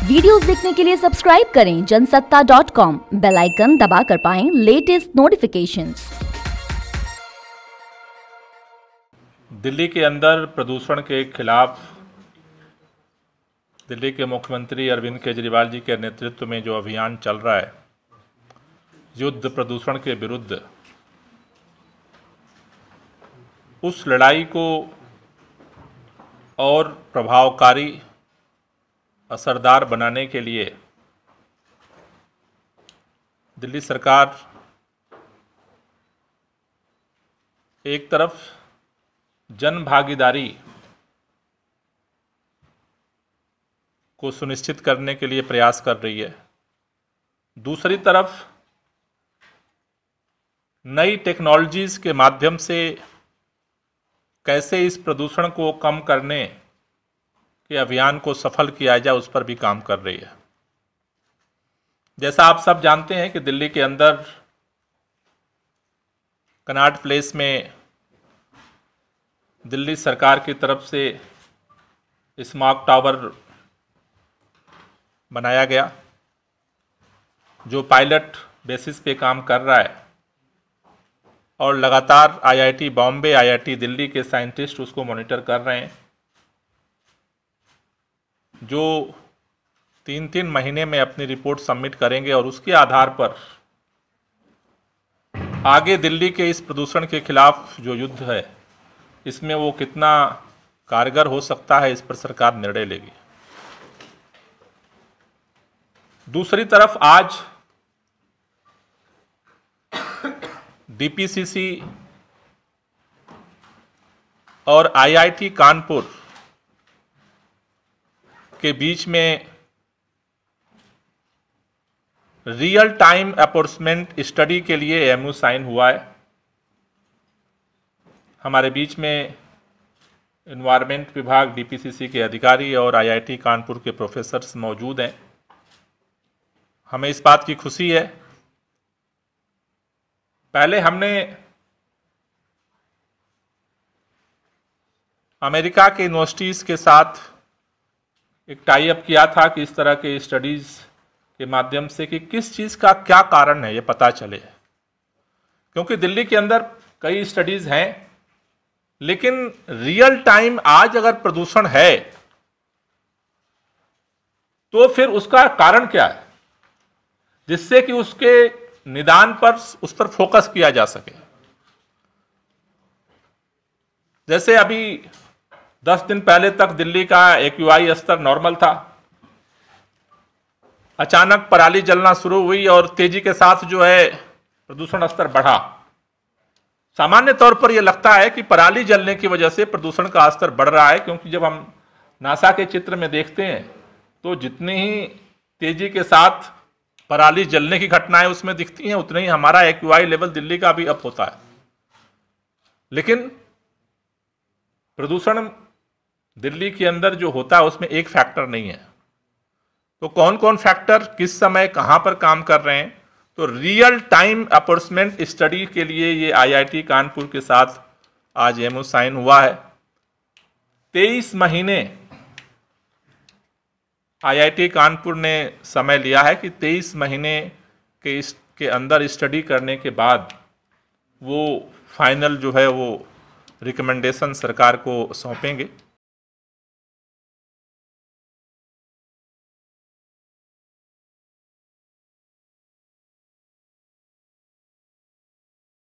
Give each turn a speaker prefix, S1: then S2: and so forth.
S1: Videos देखने के लिए सब्सक्राइब करें जनसत्ता.com, बेल आइकन दबाकर पाएं लेटेस्ट नोटिफिकेशंस।
S2: दिल्ली के अंदर प्रदूषण के खिलाफ दिल्ली के मुख्यमंत्री अरविंद केजरीवाल जी के नेतृत्व में जो अभियान चल रहा है, युद्ध प्रदूषण के विरुद्ध, उस लड़ाई को और प्रभावकारी, असरदार बनाने के लिए दिल्ली सरकार एक तरफ जन भागीदारी को सुनिश्चित करने के लिए प्रयास कर रही है, दूसरी तरफ नई टेक्नोलॉजीज के माध्यम से कैसे इस प्रदूषण को कम करने के अभियान को सफल किया जाए, उस पर भी काम कर रही है। जैसा आप सब जानते हैं कि दिल्ली के अंदर कनॉट प्लेस में दिल्ली सरकार की तरफ से स्मॉग टावर बनाया गया, जो पायलट बेसिस पे काम कर रहा है, और लगातार आईआईटी बॉम्बे, आईआईटी दिल्ली के साइंटिस्ट उसको मॉनिटर कर रहे हैं, जो 3-3 महीने में अपनी रिपोर्ट सबमिट करेंगे और उसके आधार पर आगे दिल्ली के इस प्रदूषण के खिलाफ जो युद्ध है, इसमें वो कितना कारगर हो सकता है, इस पर सरकार निर्णय लेगी। दूसरी तरफ आज डीपीसीसी और आईआईटी कानपुर के बीच में रियल टाइम एनफोर्समेंट स्टडी के लिए एमओयू साइन हुआ है। हमारे बीच में एनवायरनमेंट विभाग, डीपीसीसी के अधिकारी और आईआईटी कानपुर के प्रोफेसर्स मौजूद हैं। हमें इस बात की खुशी है। पहले हमने अमेरिका के यूनिवर्सिटीज़ के साथ एक टाई अप किया था कि इस तरह के स्टडीज़ के माध्यम से कि किस चीज़ का क्या कारण है, ये पता चले। क्योंकि दिल्ली के अंदर कई स्टडीज़ हैं, लेकिन रियल टाइम आज अगर प्रदूषण है तो फिर उसका कारण क्या है, जिससे कि उसके निदान पर, उस पर फोकस किया जा सके। जैसे अभी 10 दिन पहले तक दिल्ली का एक्यूआई स्तर नॉर्मल था, अचानक पराली जलना शुरू हुई और तेजी के साथ जो है प्रदूषण स्तर बढ़ा। सामान्य तौर पर यह लगता है कि पराली जलने की वजह से प्रदूषण का स्तर बढ़ रहा है, क्योंकि जब हम नासा के चित्र में देखते हैं तो जितनी ही तेजी के साथ पराली जलने की घटनाएं उसमें दिखती हैं, उतना ही हमारा एक्यूआई लेवल दिल्ली का भी अप होता है। लेकिन प्रदूषण दिल्ली के अंदर जो होता है उसमें एक फैक्टर नहीं है। तो कौन कौन फैक्टर किस समय कहां पर काम कर रहे हैं, तो रियल टाइम एनफोर्समेंट स्टडी के लिए ये आईआईटी कानपुर के साथ आज एमओयू साइन हुआ है। 23 महीने आईआईटी कानपुर ने समय लिया है कि 23 महीने के अंदर स्टडी करने के बाद वो फाइनल जो है वो रिकमेंडेशन सरकार को सौंपेंगे।